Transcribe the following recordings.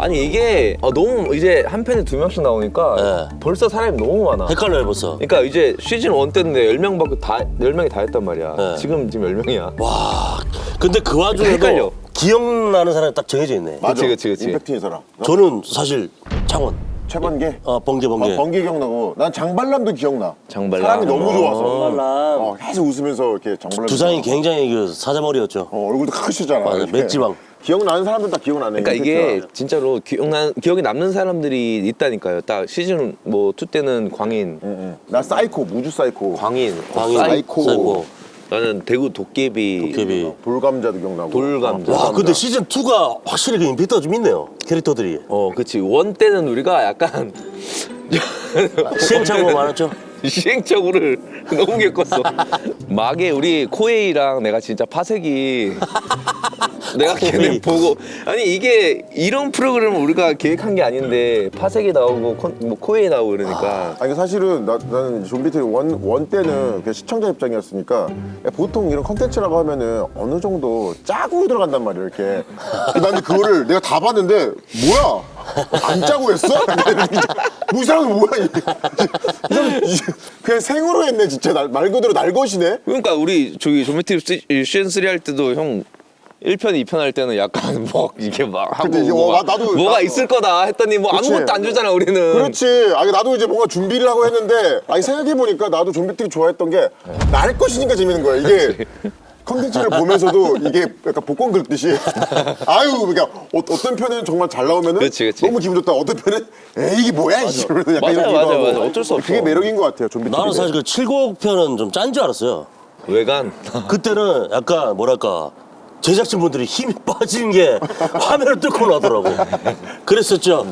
아니 이게 너무 이제 한 편에 2명씩 나오니까 벌써 사람이 너무 많아. 헷갈려요 벌써. 그러니까 이제 시즌 1 때인데 10명밖에 10명이 다 했단 말이야. 지금 10명이야. 와, 근데 그 와중에도 헷갈려. 기억나는 사람이 딱 정해져 있네. 맞아. 그치. 임팩트 있는 사람. 저는 사실 창원. 최번개? 번개. 번개 기억나고 난 장발람도 기억나. 장발람. 사람이 너무 좋아서. 장발람. 계속 웃으면서 이렇게 장발람. 두상이 굉장히 그 사자머리였죠. 얼굴도 크시잖아. 맞아, 이렇게. 맷지방. 기억나는 사람들 딱 기억나네. 그러니까 이게 임팩트가. 진짜로 기억이 남는 사람들이 있다니까요. 딱 시즌 2 때는 광인, 나 사이코, 무주 사이코. 광인, 사이코. 나는 대구 도깨비, 돌감자도 기억나고. 돌감자. 와, 근데 시즌 2가 확실히 그 임팩트가 좀 있네요. 캐릭터들이. 그치. 1 때는 우리가 약간 시행착오가 많았죠. 시행착오를 너무 겪었어. 막에 우리 코에이랑 내가 진짜 파색이 내가 걔네 보고 아니 이게 이런 프로그램을 우리가 계획한 게 아닌데 파색이 나오고 코에이 나오고 그러니까 아니 사실은 나는 좀비트리 원 때는 그냥 시청자 입장이었으니까 보통 이런 컨텐츠라고 하면은 어느 정도 짜고 들어간단 말이야 이렇게. 나는 그거를 내가 다 봤는데 뭐야 안 짜고 했어? 뭐 이 사람은 뭐야 이 사람 그냥 생으로 했네 진짜 말 그대로 날것이네. 그러니까 우리 저기 조미티브 시즌 3 할 때도 형 1편, 2편 할 때는 약간 막 이게 막 하고 근데 이게 뭐가 있을 거다 했더니 뭐 그치. 아무것도 안 주잖아 우리는. 그렇지. 아니 나도 이제 뭔가 준비를 하고 했는데 아니 생각해보니까 나도 좀비트리 좋아했던 게 날 것이니까 재밌는 거야 이게. 컨텐츠를 보면서도 이게 약간 복권 긁듯이 아유 그러니까 어떤 편은 정말 잘 나오면은 그치. 너무 기분 좋다. 어떤 편은 에이 이게 뭐야 이러면서 약간 이런 맞아. 기도 하고. 어쩔 수 없어. 그게 매력인 것 같아요 좀비트리. 나는 사실 그 7곡 편은 좀 짠 줄 알았어요. 외관. 그때는 약간 뭐랄까 제작진분들이 힘이 빠진 게 화면을 뚫고 나더라고. 그랬었죠.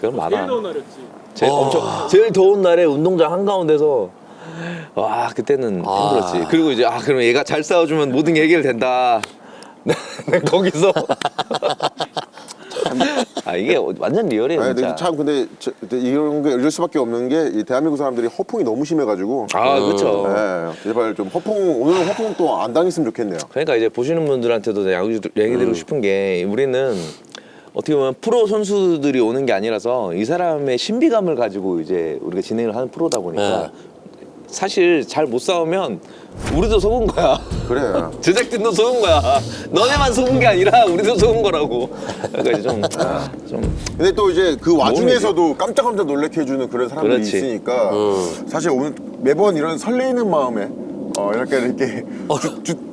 그건 많아. 제일 더운 날에 운동장 한가운데서 와 그때는 힘들었지. 그리고 이제 그러면 얘가 잘 싸워주면 모든 게 해결된다. 거기서 이게 완전 리얼이에요 아니, 진짜. 근데 참 근데 이런 게 이럴 수밖에 없는 게 이 대한민국 사람들이 허풍이 너무 심해가지고. 그렇죠. 제발 좀 오늘은 허풍 또 안 당했으면 좋겠네요. 그러니까 이제 보시는 분들한테도 얘기 드리고 싶은 게 우리는 어떻게 보면 프로 선수들이 오는 게 아니라서 이 사람의 신비감을 가지고 이제 우리가 진행을 하는 프로다 보니까 사실 잘 못 싸우면 우리도 속은 거야. 그래. 제작진도 속은 거야. 너네만 속은 게 아니라 우리도 속은 거라고. 그러니까 좀 근데 또 이제 그 와중에서도 깜짝깜짝 놀래켜 해주는 그런 사람들이 그렇지. 있으니까 사실 오늘 매번 이런 설레이는 마음에 이렇게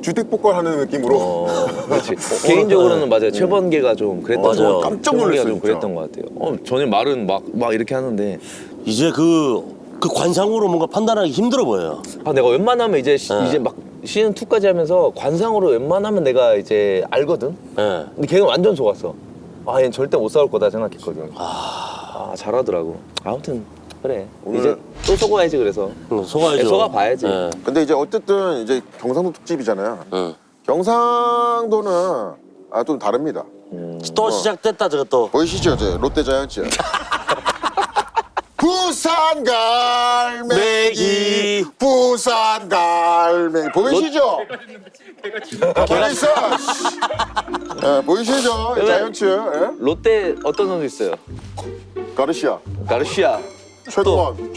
주택복권하는 느낌으로. 그렇지. 개인적으로는 맞아요. 최번개가 좀 그랬던 맞아요. 것 같아요. 깜짝 최번개가 놀랐어요, 좀 그랬던 것 같아요. 전에 말은 막 이렇게 하는데 이제 그 관상으로 뭔가 판단하기 힘들어 보여요. 내가 웬만하면 이제 막 시즌 2까지 하면서 관상으로 웬만하면 내가 이제 알거든. 근데 걔는 완전 속았어. 얘는 절대 못 싸울 거다 생각했거든. 잘하더라고. 아무튼 그래. 오늘- 이제 또 속아야지 그래서. 속아야죠. 속아봐야지. 근데 이제 어쨌든 이제 경상도 특집이잖아요. 경상도는 좀 다릅니다. 또 시작됐다 저거 또. 보이시죠? 롯데 자이언츠. 부산 갈매기 부산 갈매기 보이시죠? 보이시죠? 보이시죠? 자이언츠 롯데 어떤 선수 있어요? 가르시아 가르시아. 최동원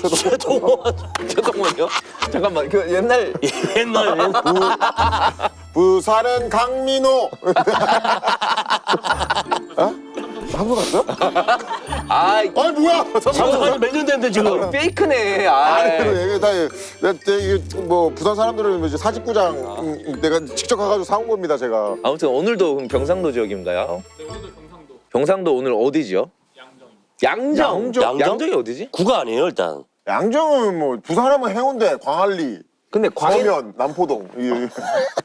최동원이요? 잠깐만 그 옛날 옛날 부산은 강민호. 한국 갔어? 아니 뭐야? 상상한 몇년 됐는데 지금. 페이크네. 이게 다 이게 뭐 부산 사람들은 이제 사직구장 내가 직접 가가지고 사온 겁니다 제가. 아무튼 오늘도 그럼 경상도 지역인가요? 네, 오늘도 경상도. 경상도 오늘 어디지요? 양정. 양정이 어디지? 구가 아니에요 일단. 양정은 뭐 부산하면 해운대, 광안리, 근데 서면, 남포동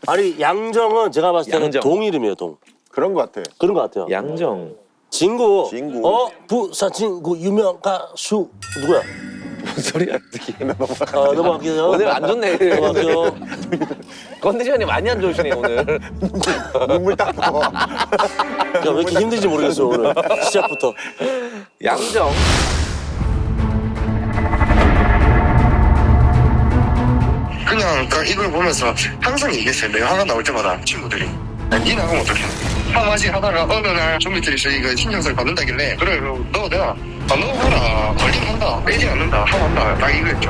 아니 양정은 제가 봤을 때는 양정. 동 이름이에요 동. 그런 것 같아. 그런 것 같아요. 양정. 진구. 진구. 부산 진구 유명 가수 누구야? 무슨 소리야 이게. 넘어갈게요. 오늘 안 좋네. 넘어갈게요. 컨디션이 많이 안 좋으시네 오늘. 눈물 딱 나. 야, 왜 이렇게 힘든지 모르겠어 오늘 시작부터. 양정. 그냥 이걸 보면서 항상 얘기했어요. 내가 하나 나올 때마다 친구들이 야, 니 나가면 어떡해? 한 번씩 하다가 어느 날 좀비들이 이거 신경을 받는다길래 그래 그럼 넣어도 되나? 안 넣어보라. 걸리면 한다. 빼지 않는다. 하고 한다. 딱 이거였죠.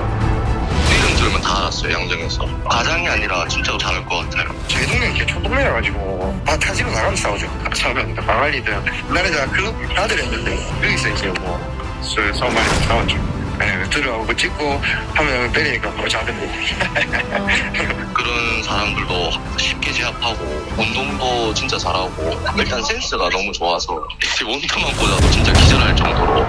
이름 들으면 다 알았어요. 양정에서 가장이 아니라 진짜로 잘할 것 같아요. 저희 동네 이렇게 촌동네라 가지고 다 타지로 나가면 싸우죠. 처음에 강할리든 나는 제가 클럽 아들이었는데 여기서 이제 뭐 술 싸움 많이 싸웠죠. 네, 들어오고 찍고 하면 때리니까 바로 자던데. 그런 사람들도 쉽게 제압하고 운동도 진짜 잘하고 일단 센스가 너무 좋아서 원투만 보자도 진짜 기절할 정도로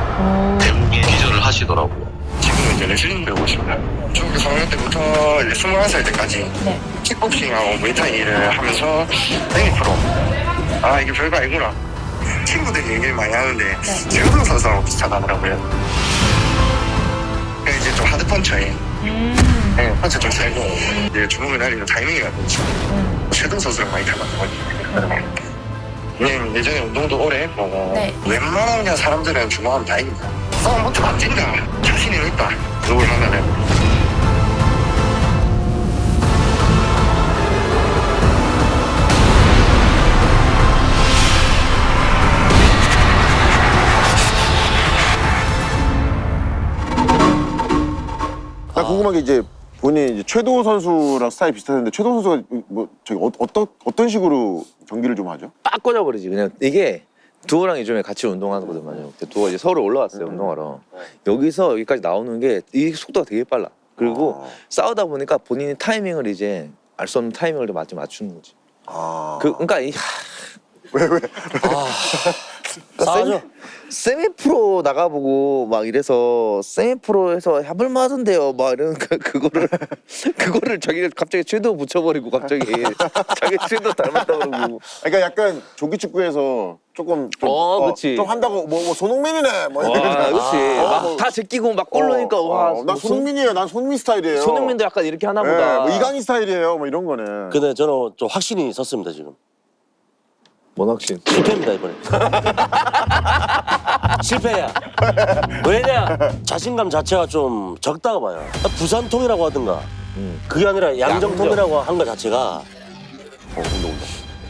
대부분 기절을 하시더라고요. 지금은 이제 레슬링 배우고 싶어요. 중학교 4학년 때부터 이제 21살 때까지 네. 킥복싱하고 무에타이를 하면서 땡이 프로. 아 이게 별거 아니구나. 친구들이 얘기를 많이 하는데 최우동 선수하고 비슷하다더라고요. 그냥 이제 좀 하드 펀처예요. 네, 펀처 좀 세고 이제 주먹을 날리는 타이밍이라든지 최우동 선수랑 많이 닮았거든요. 그냥 예전에 운동도 오래 했고 네. 웬만한 그냥 사람들은 주먹하면 다 이긴다. 싸움부터 막 찐다. 자신이 있다. 누굴 하면은. 나 궁금한 게 이제 본인이 이제 최도 선수랑 스타일이 비슷했는데 최도 선수가 뭐 저기 어떤 식으로 경기를 좀 하죠? 빡 꽂아버리지. 그냥 이게 두호랑 요즘에 같이 운동하거든요. 두호가 이제 서울 올라왔어요 운동하러. 여기서 여기까지 나오는 게 이 속도가 되게 빨라. 그리고 싸우다 보니까 본인이 타이밍을 이제 알 수 없는 타이밍을 맞추는 거지. 그러니까 싸우죠. 세미 프로 나가보고 막 이래서 세미 프로에서 해볼만하던데요 막 이러는 그거를 자기가 갑자기 최도 붙여버리고 갑자기 자기 최도 닮았다 그러고. 그러니까 약간 조기 축구에서 조금 그렇지. 좀 한다고 뭐 손흥민이네 뭐 와, 그렇지. 막 다 제끼고 막 골 넣으니까 와. 나 손흥민이에요. 난 손흥민 스타일이에요. 손흥민도 약간 이렇게 하나 네, 보다. 뭐 이강인 스타일이에요. 뭐 이런 거네. 근데 저는 좀 확신이 섰습니다 지금. 뭔 확신? 실패입니다 이번에. 실패야. 왜냐? 자신감 자체가 좀 적다고 봐요. 부산통이라고 하든가. 그게 아니라 양정통이라고 한 것 자체가.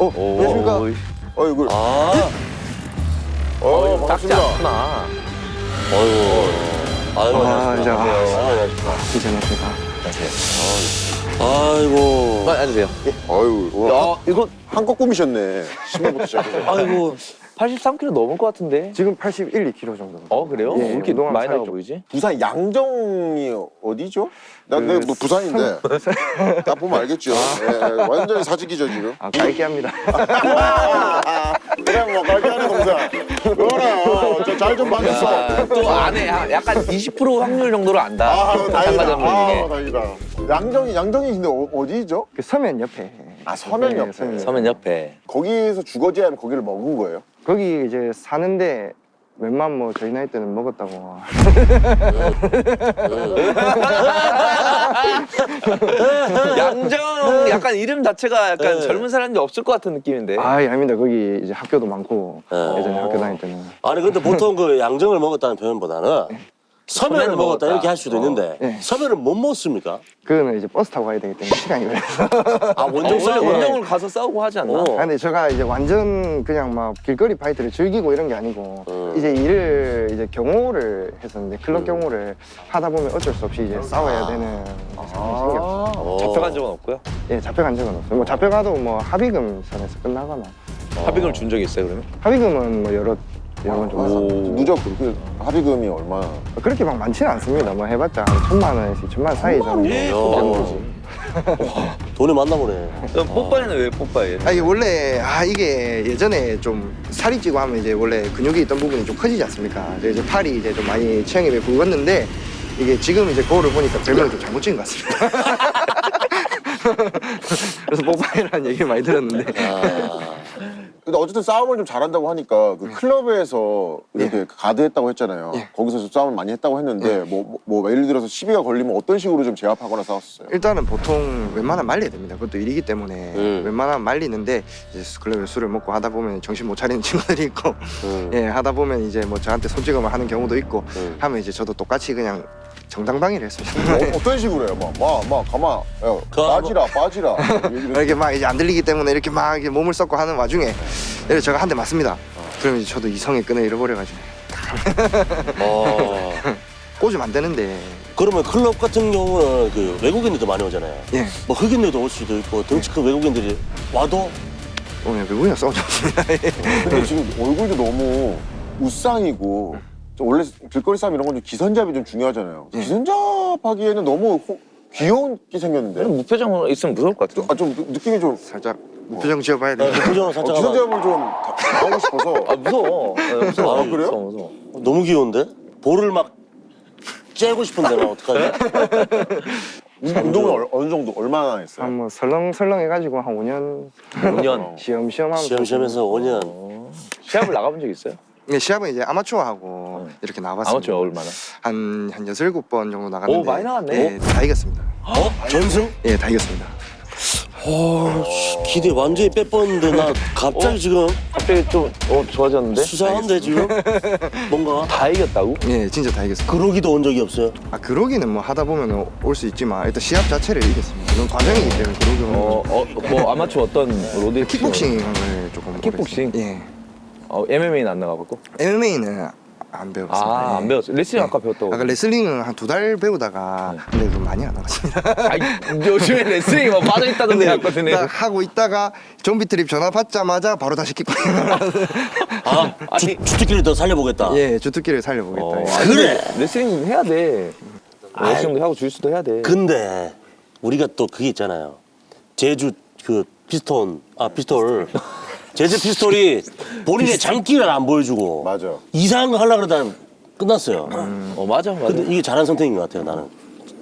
안녕하십니까? 이걸. 작지 반갑습니다. 않구나. 아이고. 아이고. 앉으세요. 아유, 와, 이거 한껏 꾸미셨네. 신발부터 시작해서. 아이고 83kg 넘을 것 같은데. 지금 81, 2kg 정도. 그래요? 예, 왜 이렇게 운동하면 많이 살이 나와 좀- 보이지? 부산 양정이 어디죠? 내가 뭐 부산인데. 딱 보면 알겠죠. 예, 완전히 사직이죠 지금. 깔게 합니다. 그냥 뭐 갈비하는 동생. 그거네. 잘 좀 봐줬어. 또 안에 약간 20% 확률 정도로 안다. 다행이다. 참가자분 중에. 다행이다. 양정이 근데 어디죠? 그 서면 옆에. 서면 옆에. 서면 서면 옆에. 거기에서 주거지 하면 거기를 먹은 거예요? 거기 이제 사는데 웬만 뭐 저희 나이 때는 먹었다고. 양정 약간 이름 자체가 약간 네. 젊은 사람이 없을 것 같은 느낌인데. 아닙니다. 거기 이제 학교도 많고 예전에 학교 다닐 때는. 아니 근데 보통 그 양정을 먹었다는 표현보다는 서면을 먹었다 먹었다. 이렇게 할 수도 있는데 네. 서면을 못 먹습니까? 그거는 이제 버스 타고 가야 되기 때문에 시간이 걸려서. 원래 싸움? 원정을 가서 싸우고 하지 않나? 어. 근데 제가 이제 완전 그냥 막 길거리 파이트를 즐기고 이런 게 아니고 이제 일을 이제 경호를 했었는데 클럽 경호를 하다 보면 어쩔 수 없이 이제 싸워야 되는 상황이 생겼어요. 잡혀간 적은 없고요? 예, 잡혀간 적은 없어요. 뭐 잡혀가도 뭐 합의금 선에서 끝나거나. 합의금을 준 적이 있어요 그러면? 합의금은 뭐 여러 번 줬어요. 누적 그 합의금이 얼마나? 그렇게 막 많지는 않습니다. 뭐 해봤자 한 1,000만 원에서 2,000만 사이 정도. 돈이 많나 보네. 뽀빠이는 왜 뽀빠이예요? 이게 원래 이게 예전에 좀 살이 찌고 하면 이제 원래 근육이 있던 부분이 좀 커지지 않습니까? 그래서 이제 팔이 이제 좀 많이 체형이 굵었는데 이게 지금 이제 거울을 보니까 별명을 좀 잘못 지은 것 같습니다. 그래서 뽀빠이라는 얘기를 많이 들었는데. 근데 어쨌든 싸움을 좀 잘한다고 하니까 그 클럽에서 이렇게 가드했다고 했잖아요. 거기서 좀 싸움을 많이 했다고 했는데 뭐 예를 들어서 시비가 걸리면 어떤 식으로 좀 제압하거나 싸웠어요? 일단은 보통 웬만하면 말려야 됩니다. 그것도 일이기 때문에 웬만하면 말리는데 이제 클럽에 술을 먹고 하다 보면 정신 못 차리는 친구들이 있고 예 하다 보면 이제 뭐 저한테 손찌검을 하는 경우도 있고 하면 이제 저도 똑같이 그냥 정당방위를 했습니다. 어떤 식으로 해요? 막 가만 빠지라 이렇게 막 이제 안 들리기 때문에 이렇게 막 이렇게 몸을 썩고 하는 와중에 이렇게 제가 한 대 맞습니다. 그러면 이제 저도 이성의 끈을 잃어버려가지고 꽂으면 안 되는데. 그러면 클럽 같은 경우는 그 외국인들도 많이 오잖아요. 예. 뭐 흑인들도 올 수도 있고 덩치 큰 외국인들이 와도 오늘 외국인이랑 싸우지 않습니다. 근데 지금 얼굴도 너무 우상이고 원래 길거리 싸움 이런 건 좀 기선잡이 좀 중요하잖아요. 기선잡하기에는 너무 귀엽게 생겼는데. 무표정 있으면 무서울 것 같아. 좀 느낌이 좀 살짝 무표정 지어봐야 돼. 표정을 살짝 하면 기선잡을 좀 하고 싶어서. 무서워. 무서워. 아, 그래요? 무서워. 너무 귀여운데? 볼을 막 째고 싶은데 나 어떡하지? 운동을 어느 정도 얼마나 했어요? 한뭐 설렁설렁 해가지고 한 5년 5년. 시험시험 하면서 시험시험해서 5년. 시합을 나가본 적 있어요? 네, 시합은 이제 아마추어하고 이렇게 나와봤습니다. 아마추어 얼마나? 한 6, 7번 정도 나갔는데 오, 많이 나갔네. 네, 다 이겼습니다. 어? 전승? 예, 다 이겼습니다. 기대 완전히 빼뻤는데 나 갑자기 지금 갑자기 좀 좋아졌는데? 수상한데 지금? 뭔가 다 이겼다고? 예, 진짜 다 이겼습니다. 그러기도 온 적이 없어요. 그러기는 뭐 하다 보면 올 수 있지만 일단 시합 자체를 이겼습니다. 이건 과정이기 때문에 그러기 뭐 아마추어 어떤 로드? 킥복싱을 조금 킥복싱? 오래 했어요. MMA는 안 나가봤고? 예, MMA는 안 배웠습니다. 안 배웠어. 레슬링 아까 배웠다고. 아까 레슬링은 한 2달 배우다가 근데 그 많이 안 나갔습니다. 아이, 요즘에 레슬링이 뭐 빠져있다던데 아까 전에. 딱 하고 있다가 좀비 트립 전화 받자마자 바로 다시 킥복싱. 주특기를 더 살려보겠다. 예, 주특기를 살려보겠다. 예. 그래. 레슬링 해야 돼. 레슬링도 하고 주짓수도 해야 돼. 근데 우리가 또 그게 있잖아요. 제주 그 피스톨 제주 피스톨이 본인의 장기를 안 보여주고 맞아. 이상한 거 하려고 그러다 끝났어요. 맞아. 근데 이게 잘한 선택인 것 같아요. 나는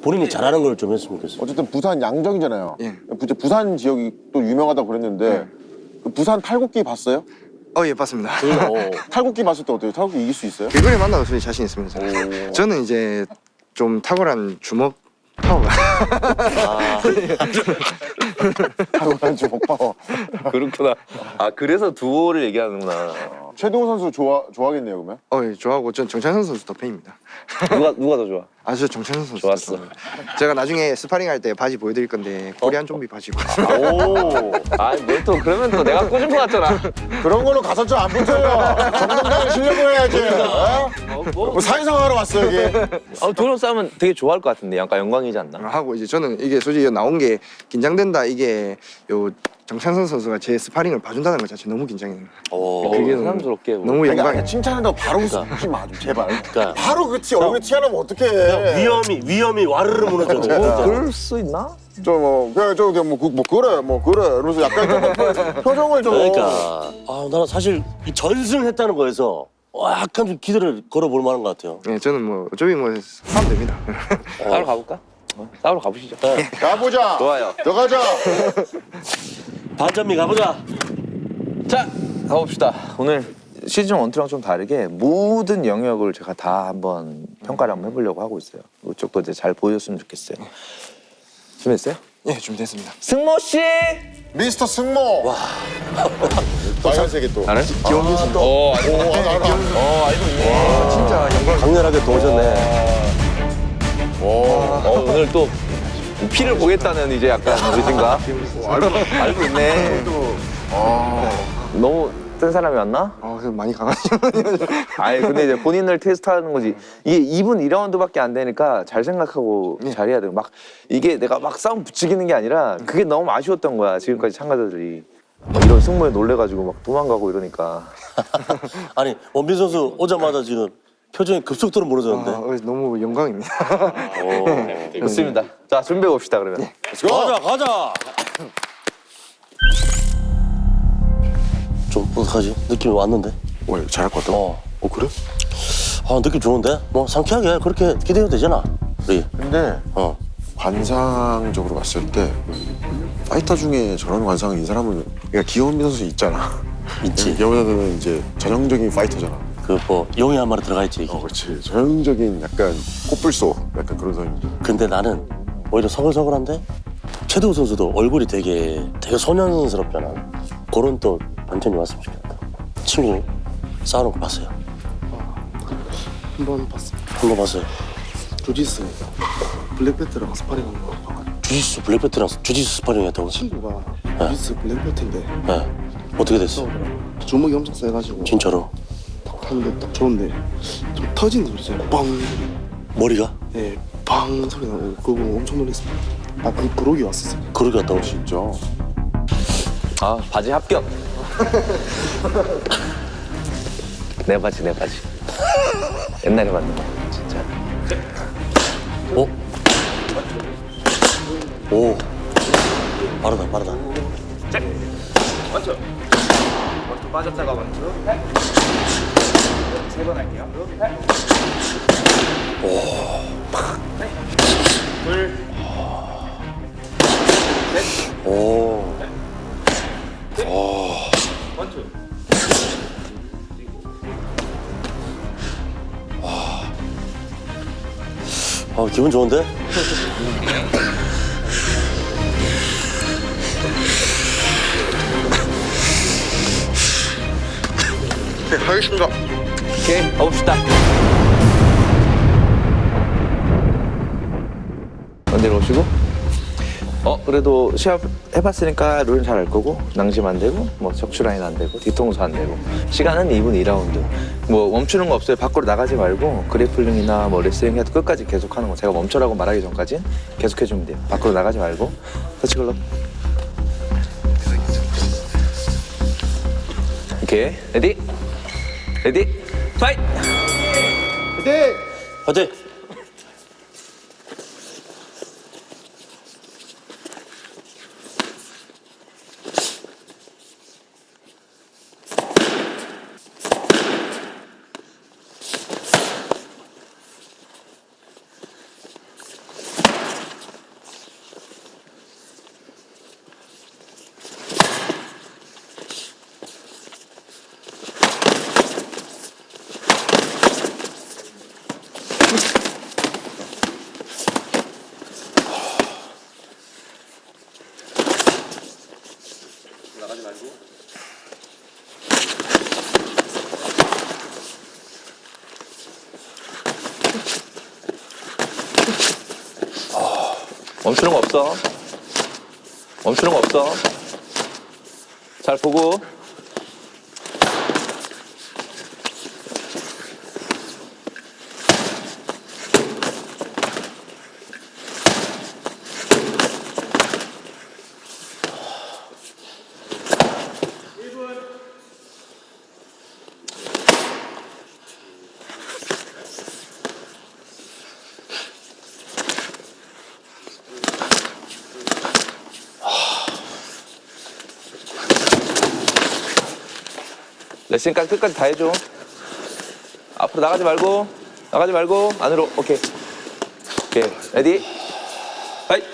본인이 잘하는 걸 좀 했으면 좋겠어요. 어쨌든 부산 양정이잖아요. 예. 부산 지역이 또 유명하다고 그랬는데 그 부산 탈곡기 봤어요? 예, 봤습니다. 탈곡기 봤을 때 어때요? 탈곡기 이길 수 있어요? 길거리 만나도 소리 자신 있습니다. 저는. 저는 이제 좀 탁월한 주먹 파워가. 탈곡한 주먹 파워. 그렇구나. 그래서 두오를 얘기하는구나. 최동호 선수 좋아하겠네요 그러면? 예, 좋아하고 전 정찬선 선수 더 팬입니다. 누가 더 좋아? 저 정찬선 선수 좋았어. 더 좋아합니다. 제가 나중에 스파링 할 때 바지 보여드릴 건데 코리안 좀비 바지 입고 오. 뭘 또 그러면 또 내가 꽂은 거 같잖아. 그런 걸로 가산점 안 붙어요. 정당당히 쉬려고 해야지. 뭐 사회생활하러 왔어 이게. 두오 싸우면 되게 좋아할 것 같은데 약간 영광이지 않나? 하고 이제 저는 이게 솔직히 나온 게 긴장된다 이게 요 정찬선 선수가 제 스파링을 봐준다는 것 자체 너무 긴장해요. 그게 사람스럽게. 너무 아니, 영광. 칭찬한다고 바로 웃지 마, 좀 제발. 그러니까. 바로 그치 얼굴에 티 안 나면 어떡해. 위험이 와르르 무너져. 그럴 수 있나? 그래 이러면서 약간 좀 표정을 좀. 그러니까 나는 사실 이 전승했다는 거에서 약간 좀 기대를 걸어볼 만한 것 같아요. 예, 저는 뭐 어차피 뭐 하면 됩니다. 싸우러 가볼까? 싸우러 가보시죠. 가보자. 좋아요. 들어가자. 반전미 가보자. 자, 가봅시다. 오늘 시즌 1, 2랑 좀 다르게 모든 영역을 제가 다 한번 평가를 한번 해보려고 하고 있어요. 이쪽도 이제 잘 보여줬으면 좋겠어요. 준비했어요? 예, 준비됐습니다. 승모 씨! 미스터 승모. 와. 빨간색이 또. 알아요? 기원민 선수. 알고 있네. 진짜 영광. 강렬하게 또 오셨네. 오늘 또 피를 보겠다는 이제 약간 의진가? 알고 있네. 너무 센 사람이 왔나? 그래서 많이 강하시죠. 근데 이제 본인을 테스트하는 거지. 이게 2분 2라운드밖에 안 되니까 잘 생각하고 잘해야 돼요. 막 이게 내가 막 싸움 부추기는 게 아니라 그게 너무 아쉬웠던 거야. 지금까지 참가자들이. 막 이런 승모에 놀래가지고 막 도망가고 이러니까. 아니 원빈 선수 오자마자 지금 표정이 급속도로 무너졌는데. 너무 영광입니다. 좋습니다. 자, 준비해 봅시다 그러면. 가자. 좀 어떡하지? 느낌이 왔는데. 잘할 것 같다. 그래? 느낌 좋은데? 뭐 상쾌하게 그렇게 기대해도 되잖아. 우리. 근데 관상적으로 봤을 때 파이터 중에 저런 관상은 이 사람은 그러니까 기원민 선수 있잖아. 있지. 기원민 선수는 이제 전형적인 파이터잖아. 그 뭐 용이 한 마리 들어가 있지. 이게. 그렇지. 전형적인 약간 코뿔소 약간 그런 사람인데. 근데 나는 오히려 서글서글한데 최도우 선수도 얼굴이 되게 소년스럽잖아. 그런 또 반전이 왔으면 좋겠다. 친구 싸우는 거 봤어요? 한번 봤습니다. 한 번 봤어요. 주짓수 블랙벨트랑 스파링하는 거 봐가지고 주짓수 블랙벨트랑 주짓수 스파링 했다고? 친구가 주짓수 블랙벨트인데 네. 어떻게 됐어? 주먹이 엄청 세가지고 진짜로? 딱 하는데 딱 줬는데 좀 터지는 소리 있잖아요. 빵 소리. 머리가? 네, 빵 소리 나고 그거 보고 엄청 놀랐습니다. 그 부록이 왔었어요. 그러게 갔다고? 진짜. 아 바지 합격. 내 바지 내 바지. 옛날에 봤는 거 진짜. 어? 오. 빠르다 빠르다. 원투 빠졌다가 원투 세번 할게요. 오. 원투 아 기분 좋은데? 네, 하겠습니다. 오케이 가봅시다. 언제로 오시고? 그래도 시합 해봤으니까 룰은 잘 알 거고 낭심 안 되고 뭐 척추 라인 안 되고 뒤통수 안 되고 시간은 2분 2라운드 뭐 멈추는 거 없어요. 밖으로 나가지 말고 그래플링이나 뭐 레슬링 해도 끝까지 계속 하는 거 제가 멈춰라고 말하기 전까지 계속 해주면 돼요. 밖으로 나가지 말고 터치글럽. 오케이 레디 레디 파이트. 화이팅! 멈추는 거 없어. 멈추는 거 없어. 잘 보고. 레슨까지 끝까지 다 해줘. 앞으로 나가지 말고 안으로. 오케이 오케이 레디 파이트.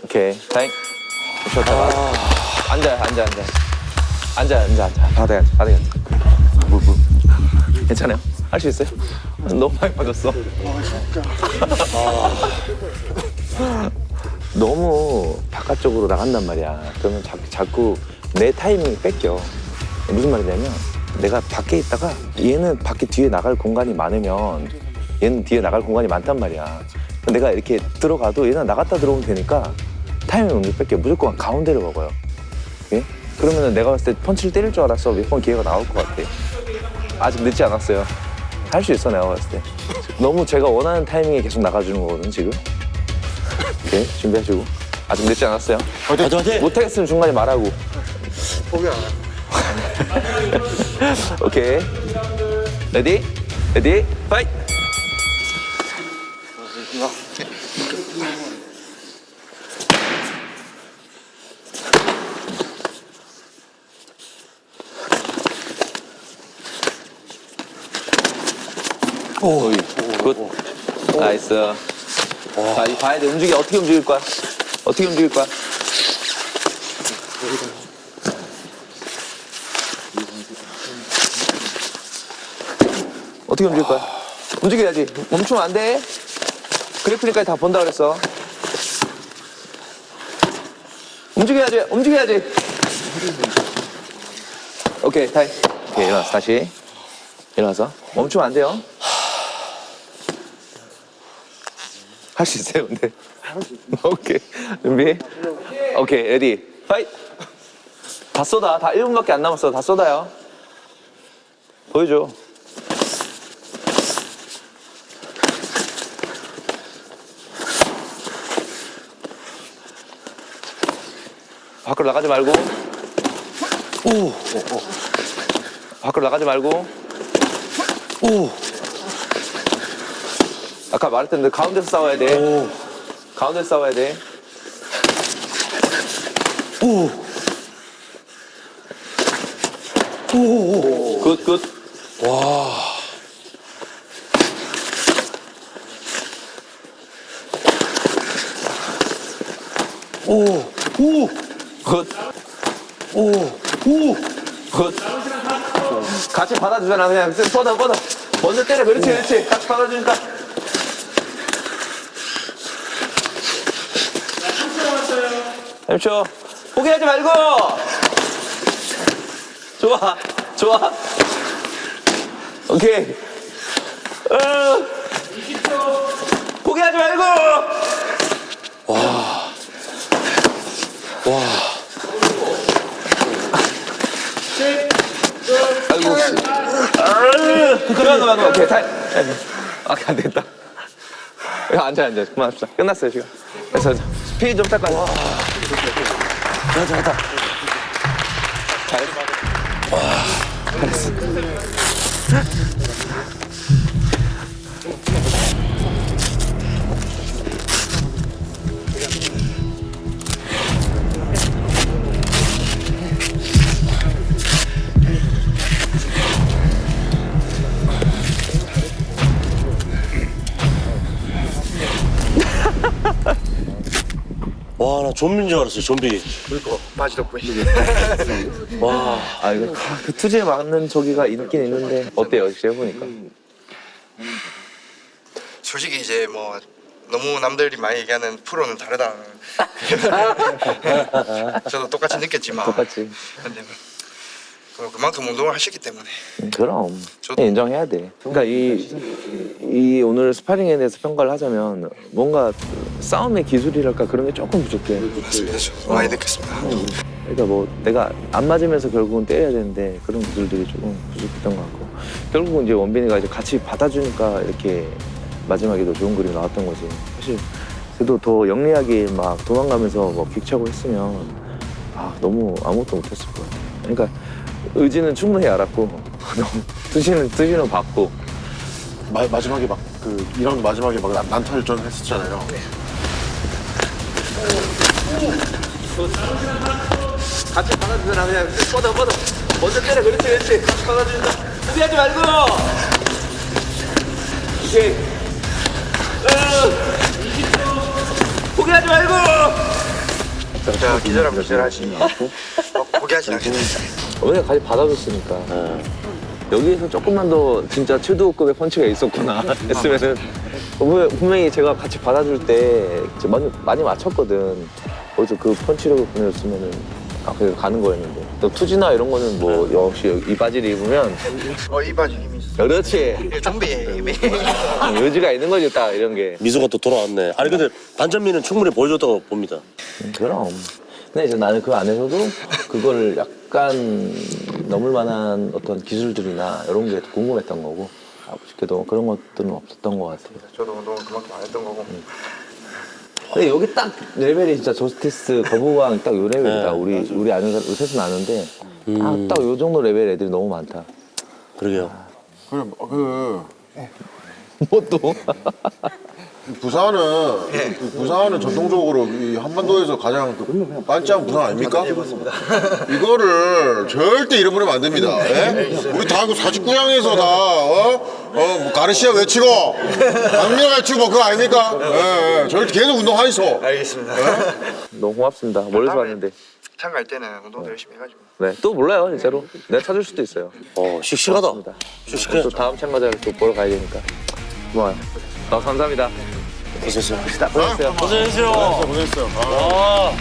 오케이 타임. 좋다. 앉아. 바닥에 앉아. 괜찮아요? 할 수 있어요? 너무 많이 빠졌어. 너무 바깥쪽으로 나간단 말이야. 그러면 자꾸 내 타이밍이 뺏겨. 무슨 말이냐면 내가 밖에 있다가 얘는 밖에 뒤에 나갈 공간이 많으면 얘는 뒤에 나갈 공간이 많단 말이야. 내가 이렇게 들어가도 얘는 나갔다 들어오면 되니까 타이밍을 못 뺏겨. 무조건 가운데를 먹어요. 예? 그러면 내가 봤을 때 펀치를 때릴 줄 알았어. 몇 번 기회가 나올 것 같아. 아직 늦지 않았어요. 할 수 있어 내가 봤을 때. 너무 제가 원하는 타이밍에 계속 나가주는 거거든 지금. 오케이 준비하시고. 아직 늦지 않았어요. 화이팅! 못하겠으면 중간에 말하고. 포기 안 해. 오케이 레디 파이트. 굿. 나이스. 자, 이 봐야 돼. 어떻게 움직일 거야? 어떻게 움직일 거야? 어떻게 움직일 거야? 움직여야지. 멈추면 안 돼. 그래프니까지 다 본다 그랬어. 움직여야지. 움직여야지. 오케이, 타임. 오케이, 일어나서 다시. 일어나서. 멈추면 안 돼요. 할 수 있어요, 근데. 오케이. 준비. 오케이, 레디. 파이트. 다 쏟아. 다 1분밖에 안 남았어. 다 쏟아요. 보여줘. 밖으로 나가지 말고. 오. 밖으로 나가지 말고. 오. 아까 말했던데 가운데서 싸워야 돼. 오. 가운데서 싸워야 돼. 오. 오. 굿, 굿. 와. 오. 오. 굿. 오. 오. 굿. 같이 받아주잖아. 그냥 뻗어. 먼저 때려. 그렇지. 같이 받아주니까. 잠시만. 포기하지 말고. 좋아. 오케이. 20초. 포기하지 말고. 와. 아이고. 그만. 오케이, 타임. 안 됐다. 앉아. 그만합시다. 끝났어요, 지금. 그래서 스피드 좀 탈 거야. 잘했다. 와, 잘했어. 와, 나 좀비인 줄 알았어요, 좀비. 그리고 바지 덕분에. 와. 아, 이거 그 투지에 맞는 저기가 있긴 있는데 어때요? 역시 해보니까. 솔직히 이제 뭐 너무 남들이 많이 얘기하는 프로는 다르다. 저도 똑같이 느꼈지만. 똑같지. 근데 그만큼 운동을 하셨기 때문에. 그럼 저도- 인정해야 돼. 그러니까 이 오늘 스파링에 대해서 평가를 하자면 뭔가 싸움의 기술이랄까 그런 게 조금 부족해. 맞습니다. 저도 많이 느꼈습니다. 그러니까 뭐 내가 안 맞으면서 결국은 때려야 되는데 그런 기술들이 조금 부족했던 것 같고 결국은 이제 원빈이가 이제 같이 받아주니까 이렇게 마지막에도 좋은 그림이 나왔던 거지. 사실 그래도 더 영리하게 막 도망가면서 뭐 킥차고 했으면 너무 아무것도 못했을 것 같아. 그러니까 의지는 충분히 알았고 투시는 봤고. 마지막에 막 그 2라운드 마지막에 막 난타전 했었잖아요. 같이 받아주잖아. 그냥 뻗어. 먼저 때려. 그렇지. 같이 받아주니까 포기하지 말고. 오케이. 포기하지 말고. 자, 기절하면 기절하시. 포기하지 않겠습니다. 우리가 같이 받아줬으니까. 여기에서 조금만 더 진짜 최도급의 펀치가 있었구나 했으면은 분명히 제가 같이 받아줄 때 많이 맞췄거든. 거기서 그 펀치력을 보내줬으면은 그래도 가는 거였는데. 또 투지나 이런 거는 뭐 역시 이 바지를 입으면 이 바지 힘이 있어. 그렇지. 좀비 힘이. 의지가 있는 거지 딱 이런 게. 미소가 또 돌아왔네. 아니, 근데 반전미는 충분히 보여줬다고 봅니다. 그럼. 근데 이제 나는 그 안에서도 그거를 약간 넘을 만한 어떤 기술들이나 이런 게 궁금했던 거고 아쉽게도 그런 것들은 없었던 것 같아요. 저도 운동을 그만큼 안 했던 거고. 근데 여기 딱 레벨이 진짜 저스티스 거부왕 딱 요 레벨이다. 우리 아는 사람 요새는 아는데 딱 요 정도 레벨 애들이 너무 많다. 그러게요. 그럼 뭐 또? 부산은 전통적으로 이 한반도에서 가장 그 빤짱 부산 아닙니까? 이거를 절대 잃어버리면 안 됩니다. 예? 우리 다 그 49양에서 다 뭐 가르시아 외치고 강력 외치고 뭐 그거 아닙니까? 예, 절대 계속 운동하이소. 알겠습니다. 너무 고맙습니다. 멀리서 왔는데. 참가할 때는 운동도 열심히 해가지고. 네, 또 몰라요, 진짜로. 내가 찾을 수도 있어요. 씩씩하다. 씩씩해. 또 다음 참가자를 또 보러 가야 되니까. 고마워요. 감사합니다. 고생했어요. 고생했어요. 고생했어요. 고생했어요. 아.